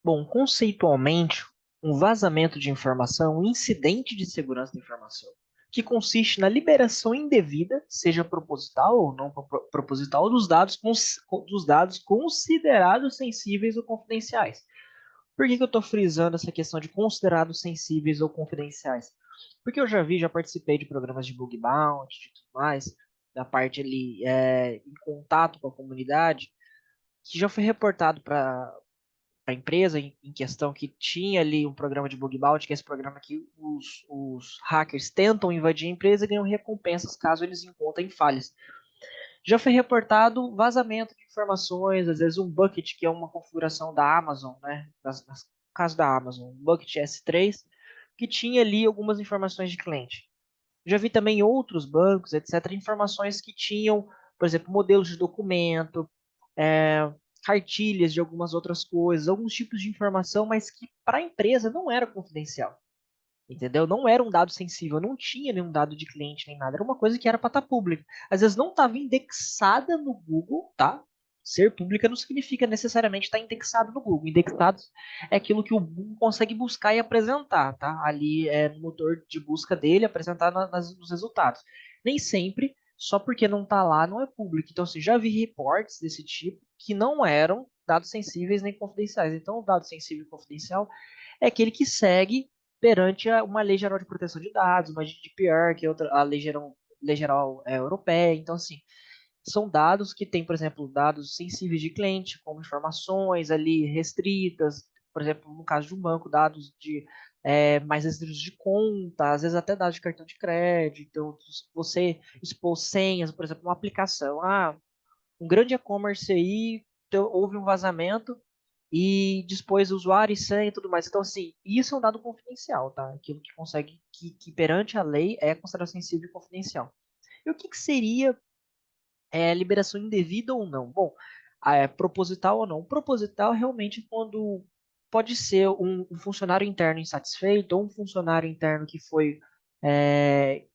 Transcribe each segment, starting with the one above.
Bom, conceitualmente, um vazamento de informação, um incidente de segurança da informação, que consiste na liberação indevida, seja proposital ou não proposital, dos dados considerados sensíveis ou confidenciais. Por que eu estou frisando essa questão de considerados sensíveis ou confidenciais? Porque eu já participei de programas de bug bounty e tudo mais, da parte ali em contato com a comunidade, que já foi reportado para a empresa em questão que tinha ali um programa de bug bounty, que é esse programa que os hackers tentam invadir a empresa e ganham recompensas caso eles encontrem falhas. Já foi reportado vazamento de informações, às vezes um bucket, que é uma configuração da Amazon, né? No caso da Amazon, um bucket S3, que tinha ali algumas informações de cliente. Já vi também outros bancos, etc., informações que tinham, por exemplo, modelos de documento, é, cartilhas de algumas outras coisas, alguns tipos de informação, mas que para a empresa não era confidencial. Entendeu? Não era um dado sensível, não tinha nenhum dado de cliente nem nada, era uma coisa que era para estar pública. Às vezes não estava indexada no Google, tá? Ser pública não significa necessariamente estar indexado no Google. Indexado é aquilo que o Google consegue buscar e apresentar, tá? Ali no motor de busca dele, apresentar nos resultados. Nem sempre, só porque não está lá, não é público. Então, assim, já vi reportes desse tipo que não eram dados sensíveis nem confidenciais. Então, o dado sensível e confidencial é aquele que segue perante uma lei geral de proteção de dados, uma GDPR, que é outra, a lei geral europeia. Então, assim, são dados que têm, por exemplo, dados sensíveis de cliente, como informações ali restritas, por exemplo, no caso de um banco, dados de mais restritos de conta, às vezes até dados de cartão de crédito. Então, se você expor senhas, por exemplo, uma aplicação, um grande e-commerce aí, houve um vazamento e dispôs o usuário e senha e tudo mais. Então, assim, isso é um dado confidencial, tá? Aquilo que consegue, que perante a lei é considerado sensível e confidencial. E o que seria liberação indevida ou não? Bom, proposital ou não? Proposital realmente quando pode ser um funcionário interno insatisfeito ou um funcionário interno que foi é,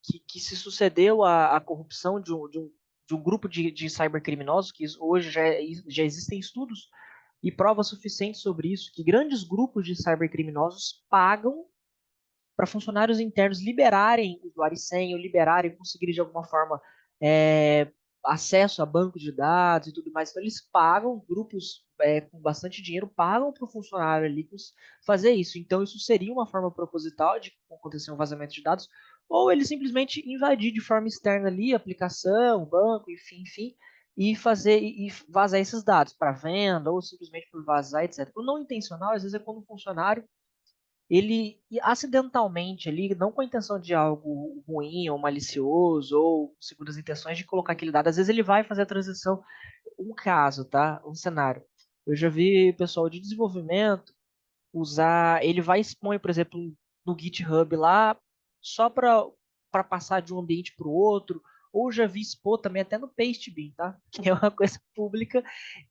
que se sucedeu à corrupção de um grupo de cybercriminosos, que hoje já existem estudos e provas suficientes sobre isso, que grandes grupos de cybercriminosos pagam para funcionários internos liberarem usuário e senha, ou liberarem, conseguirem de alguma forma é, acesso a banco de dados e tudo mais. Então, eles pagam, grupos com bastante dinheiro pagam para o funcionário ali fazer isso. Então, isso seria uma forma proposital de acontecer um vazamento de dados, ou ele simplesmente invadir de forma externa ali, aplicação, banco, enfim, e fazer e vazar esses dados para venda, ou simplesmente por vazar, etc. O não intencional, às vezes, é quando o funcionário ele acidentalmente ali, não com a intenção de algo ruim ou malicioso ou segundo as intenções de colocar aquele dado, às vezes ele vai fazer a transição, um caso, tá? Um cenário. Eu já vi pessoal de desenvolvimento usar, ele vai expor, por exemplo, no GitHub lá, só para passar de um ambiente para o outro, ou já vi expor também até no Pastebin, tá? Que é uma coisa pública,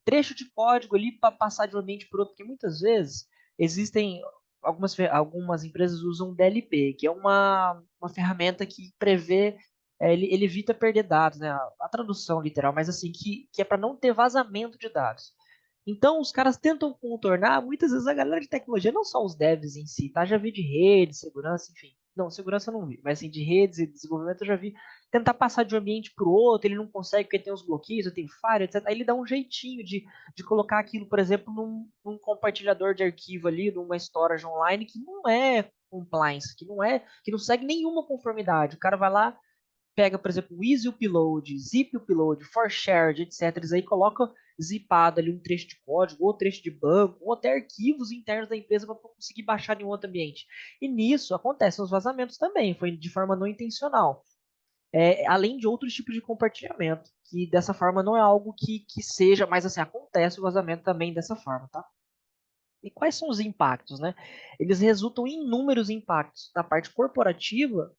trecho de código ali para passar de um ambiente para o outro, porque muitas vezes existem algumas empresas usam DLP, que é uma ferramenta que prevê, ele evita perder dados, né? A tradução literal, mas assim, que é para não ter vazamento de dados. Então, os caras tentam contornar, muitas vezes a galera de tecnologia, não só os devs em si, tá? Já vi de rede, segurança, enfim. Não, segurança eu não vi, mas assim, de redes e desenvolvimento eu já vi tentar passar de um ambiente para o outro, ele não consegue porque tem os bloqueios, tem falha, etc. Aí ele dá um jeitinho de colocar aquilo, por exemplo, num compartilhador de arquivo ali, numa storage online que não é compliance, que não segue nenhuma conformidade. O cara vai lá, pega, por exemplo, o Easy Upload, Zip Upload, ForShared, etc. Eles aí coloca zipado ali um trecho de código, ou trecho de banco, ou até arquivos internos da empresa para conseguir baixar em outro ambiente. E nisso acontecem os vazamentos também, foi de forma não intencional. Além de outros tipos de compartilhamento, que dessa forma não é algo que seja, mas assim, acontece o vazamento também dessa forma, tá? E quais são os impactos, né? Eles resultam em inúmeros impactos na parte corporativa,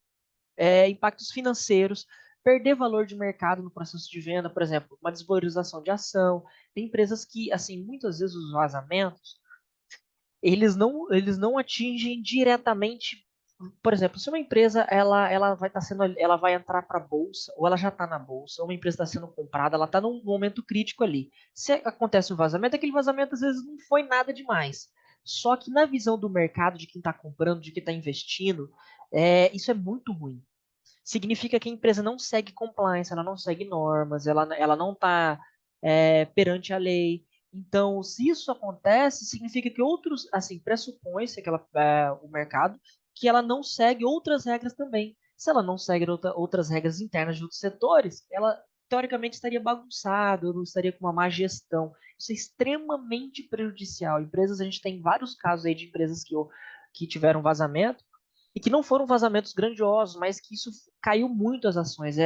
impactos financeiros, perder valor de mercado no processo de venda, por exemplo, uma desvalorização de ação. Tem empresas que, assim, muitas vezes os vazamentos, eles não atingem diretamente por exemplo, se uma empresa ela vai estar sendo, ela vai entrar para a bolsa ou ela já está na bolsa, ou uma empresa está sendo comprada, ela está num momento crítico ali. Se acontece um vazamento, aquele vazamento às vezes não foi nada demais. Só que na visão do mercado, de quem está comprando, de quem está investindo, isso é muito ruim. Significa que a empresa não segue compliance, ela não segue normas, ela não está perante a lei. Então, se isso acontece, significa que outros, assim, pressupõe-se o mercado que ela não segue outras regras também. Se ela não segue outras regras internas de outros setores, ela teoricamente estaria bagunçada, não estaria com uma má gestão. Isso é extremamente prejudicial. Empresas, a gente tem vários casos aí de empresas que tiveram vazamento e que não foram vazamentos grandiosos, mas que isso caiu muito as ações.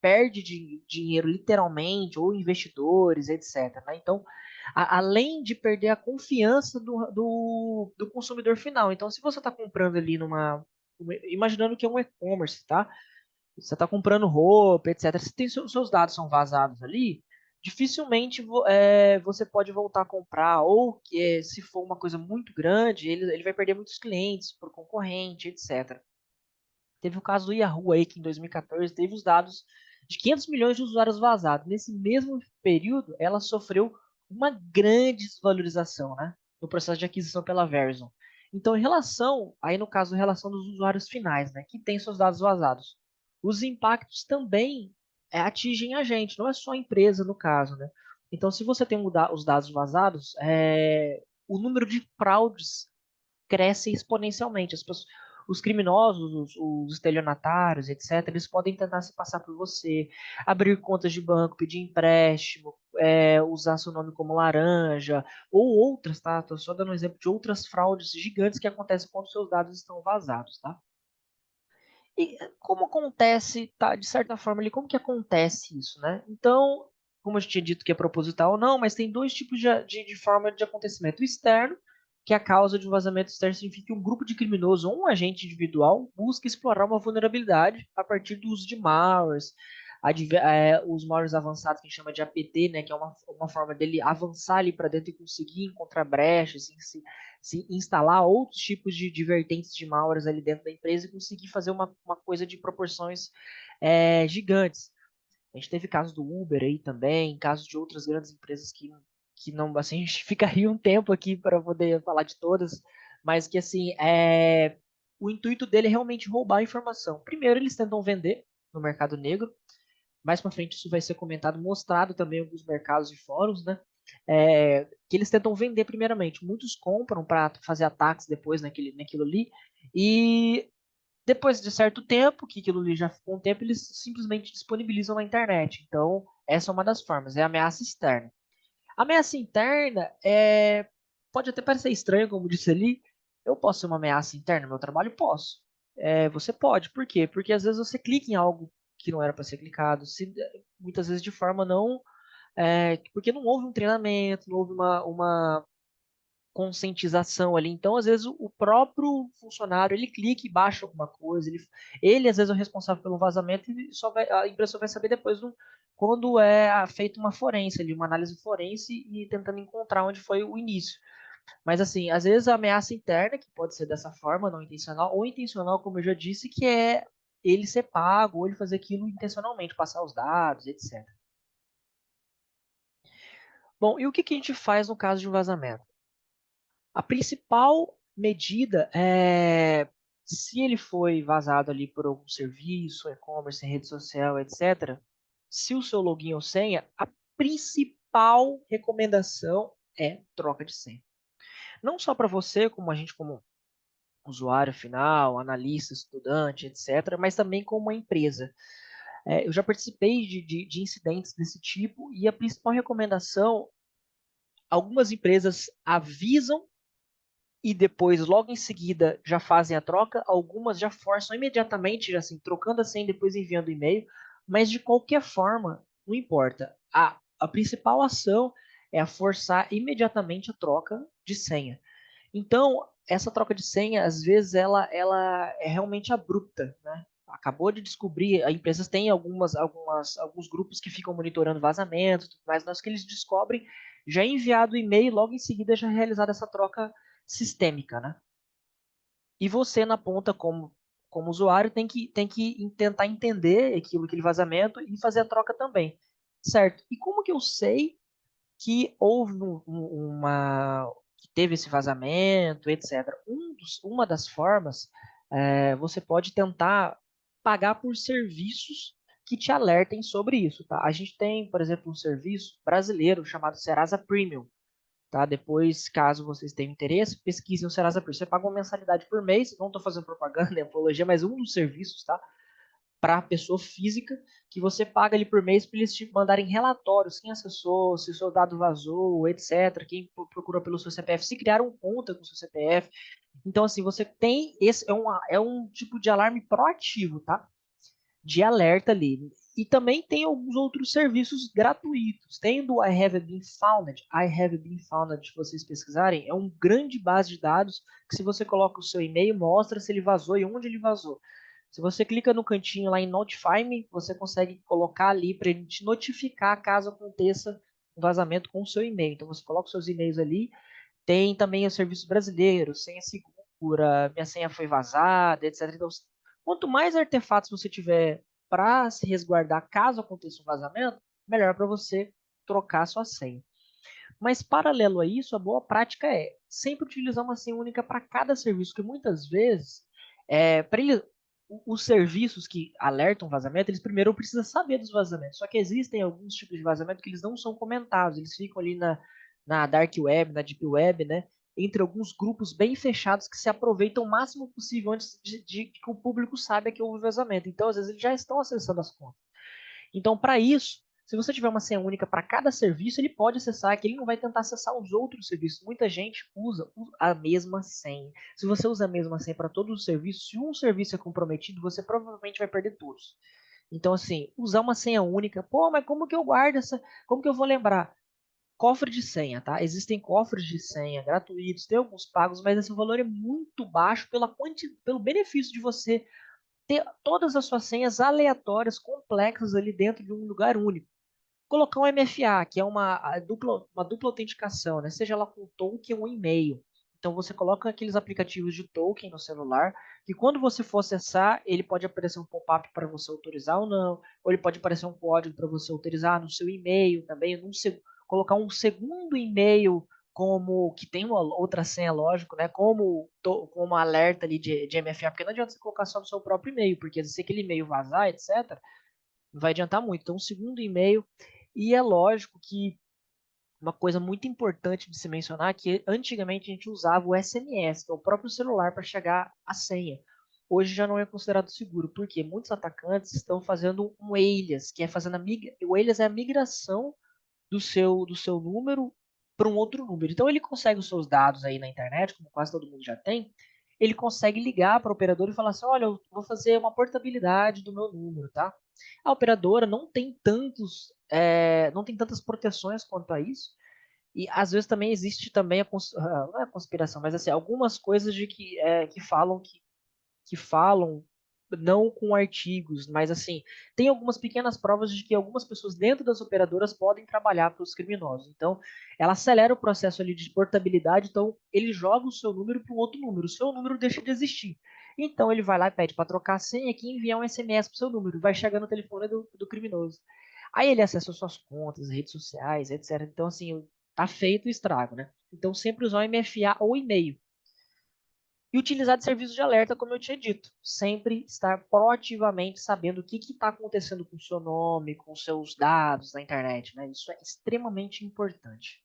Perde dinheiro literalmente, ou investidores, etc. Né? Então, além de perder a confiança do consumidor final. Então, se você está comprando ali imaginando que é um e-commerce, tá? Você está comprando roupa, etc. Se tem seus dados são vazados ali, dificilmente você pode voltar a comprar, ou se for uma coisa muito grande, ele vai perder muitos clientes por concorrente, etc. Teve o caso do Yahoo aí, que em 2014 teve os dados de 500 milhões de usuários vazados. Nesse mesmo período, ela sofreu uma grande desvalorização, né, no processo de aquisição pela Verizon. Então, em relação, aí no caso, em relação dos usuários finais, né, que têm seus dados vazados, os impactos também atingem a gente, não é só a empresa no caso, né? Então, se você tem os dados vazados, o número de fraudes cresce exponencialmente. Os criminosos, os estelionatários, etc., eles podem tentar se passar por você, abrir contas de banco, pedir empréstimo, usar seu nome como laranja, ou outras, tá? Estou só dando um exemplo de outras fraudes gigantes que acontecem quando seus dados estão vazados, tá? E como acontece, tá, de certa forma ali, como que acontece isso, né? Então, como eu já tinha dito que é proposital ou não, mas tem dois tipos de forma de acontecimento. O externo, que é a causa de um vazamento externo, significa que um grupo de criminosos ou um agente individual busca explorar uma vulnerabilidade a partir do uso de malwares, os malwares avançados que a gente chama de APT, né, que é uma forma dele avançar ali para dentro e conseguir encontrar brechas, se instalar outros tipos de vertentes de malwares ali dentro da empresa e conseguir fazer uma coisa de proporções gigantes. A gente teve casos do Uber aí também, casos de outras grandes empresas que não, assim, a gente ficaria um tempo aqui para poder falar de todas, mas que assim, o intuito dele é realmente roubar a informação. Primeiro, eles tentam vender no mercado negro, mais para frente isso vai ser comentado, mostrado também em alguns mercados e fóruns, né? Que eles tentam vender primeiramente. Muitos compram para fazer ataques depois naquilo ali, e depois de certo tempo, que aquilo ali já ficou um tempo, eles simplesmente disponibilizam na internet. Então, essa é uma das formas, é a ameaça externa. A ameaça interna pode até parecer estranho, como disse ali. Eu posso ser uma ameaça interna no meu trabalho? Posso. Você pode. Por quê? Porque às vezes você clica em algo que não era para ser clicado, muitas vezes de forma não. Porque não houve um treinamento, não houve uma conscientização ali. Então, às vezes, o próprio funcionário ele clica e baixa alguma coisa, ele às vezes é o responsável pelo vazamento e a empresa só vai saber depois quando é feita uma forense ali, uma análise forense e tentando encontrar onde foi o início. Mas assim, às vezes a ameaça interna, que pode ser dessa forma, não intencional, ou intencional, como eu já disse, que é ele ser pago, ou ele fazer aquilo intencionalmente, passar os dados, etc. Bom, e o que a gente faz no caso de um vazamento? A principal medida é se ele foi vazado ali por algum serviço, e-commerce, rede social, etc. Se o seu login ou senha, a principal recomendação é troca de senha. Não só para você, como a gente como usuário final, analista, estudante, etc., mas também como uma empresa. Eu já participei de incidentes desse tipo e a principal recomendação, algumas empresas avisam e depois, logo em seguida, já fazem a troca. Algumas já forçam imediatamente, já assim, trocando a senha e depois enviando o e-mail. Mas de qualquer forma, não importa. A principal ação é a forçar imediatamente a troca de senha. Então, essa troca de senha, às vezes, ela é realmente abrupta, né? Acabou de descobrir, a empresas têm alguns grupos que ficam monitorando vazamentos, mas nós que eles descobrem, já é enviado o e-mail, logo em seguida já é realizada essa troca sistêmica, né? E você, na ponta, como usuário, tem que tentar entender aquele vazamento e fazer a troca também. Certo? E como que eu sei que houve que teve esse vazamento, etc. Uma das formas, você pode tentar pagar por serviços que te alertem sobre isso, tá? A gente tem, por exemplo, um serviço brasileiro chamado Serasa Premium, tá? Depois, caso vocês tenham interesse, pesquisem o Serasa Premium. Você paga uma mensalidade por mês, não estou fazendo propaganda nem apologia, mas um dos serviços, tá? Para a pessoa física, que você paga ali por mês para eles te mandarem relatórios, quem acessou, se o seu dado vazou, etc., quem procurou pelo seu CPF, se criaram conta com o seu CPF. Então, assim, você tem esse é um tipo de alarme proativo, tá? De alerta ali. E também tem alguns outros serviços gratuitos. Tem do I Have Been Founded. I Have Been Founded, se vocês pesquisarem, é um grande base de dados que se você coloca o seu e-mail, mostra se ele vazou e onde ele vazou. Se você clica no cantinho lá em Notify Me, você consegue colocar ali para ele te notificar caso aconteça um vazamento com o seu e-mail. Então você coloca os seus e-mails ali. Tem também os serviços brasileiros, senha segura, minha senha foi vazada, etc. Então, quanto mais artefatos você tiver para se resguardar caso aconteça um vazamento, melhor para você trocar sua senha. Mas paralelo a isso, a boa prática é sempre utilizar uma senha única para cada serviço, que muitas vezes, para ele, os serviços que alertam vazamento, eles primeiro precisam saber dos vazamentos. Só que existem alguns tipos de vazamento que eles não são comentados, eles ficam ali na dark web, na deep web, né? Entre alguns grupos bem fechados que se aproveitam o máximo possível antes de que o público saiba que houve vazamento. Então, às vezes, eles já estão acessando as contas. Então, para isso, se você tiver uma senha única para cada serviço, ele pode acessar, que ele não vai tentar acessar os outros serviços. Muita gente usa a mesma senha. Se você usa a mesma senha para todos os serviços, se um serviço é comprometido, você provavelmente vai perder todos. Então, assim, usar uma senha única. Pô, mas como que eu guardo essa? Como que eu vou lembrar? Cofre de senha, tá? Existem cofres de senha gratuitos, tem alguns pagos, mas esse valor é muito baixo pelo benefício de você ter todas as suas senhas aleatórias, complexas ali dentro de um lugar único. Colocar um MFA, que é uma dupla autenticação, né? Seja lá com token ou e-mail. Então você coloca aqueles aplicativos de token no celular, que quando você for acessar, ele pode aparecer um pop-up para você autorizar ou não, ou ele pode aparecer um código para você autorizar no seu e-mail também, colocar um segundo e-mail como que tem uma outra senha, lógico, né? Como alerta ali de MFA, porque não adianta você colocar só no seu próprio e-mail, porque se aquele e-mail vazar, etc., não vai adiantar muito. Então, um segundo e-mail, e é lógico que uma coisa muito importante de se mencionar é que antigamente a gente usava o SMS, que é o próprio celular, para chegar à senha. Hoje já não é considerado seguro, porque muitos atacantes estão fazendo um alias, que é fazendo o alias é a migração do seu número para um outro número. Então ele consegue os seus dados aí na internet, como quase todo mundo já tem, ele consegue ligar para a operadora e falar assim, olha, eu vou fazer uma portabilidade do meu número, tá? A operadora não tem tantas proteções quanto a isso. E às vezes também existe também não é a conspiração, mas assim, algumas coisas que falam não com artigos, mas assim, tem algumas pequenas provas de que algumas pessoas dentro das operadoras podem trabalhar para os criminosos. Então, ela acelera o processo ali de portabilidade, então ele joga o seu número para um outro número, o seu número deixa de existir. Então ele vai lá e pede para trocar a senha aqui e enviar um SMS para o seu número, vai chegar no telefone do criminoso. Aí ele acessa suas contas, redes sociais, etc. Então, assim, tá feito o estrago, né? Então, sempre usar o MFA ou e-mail. E utilizar de serviço de alerta, como eu tinha dito. Sempre estar proativamente sabendo o que está acontecendo com o seu nome, com seus dados na internet. Né? Isso é extremamente importante.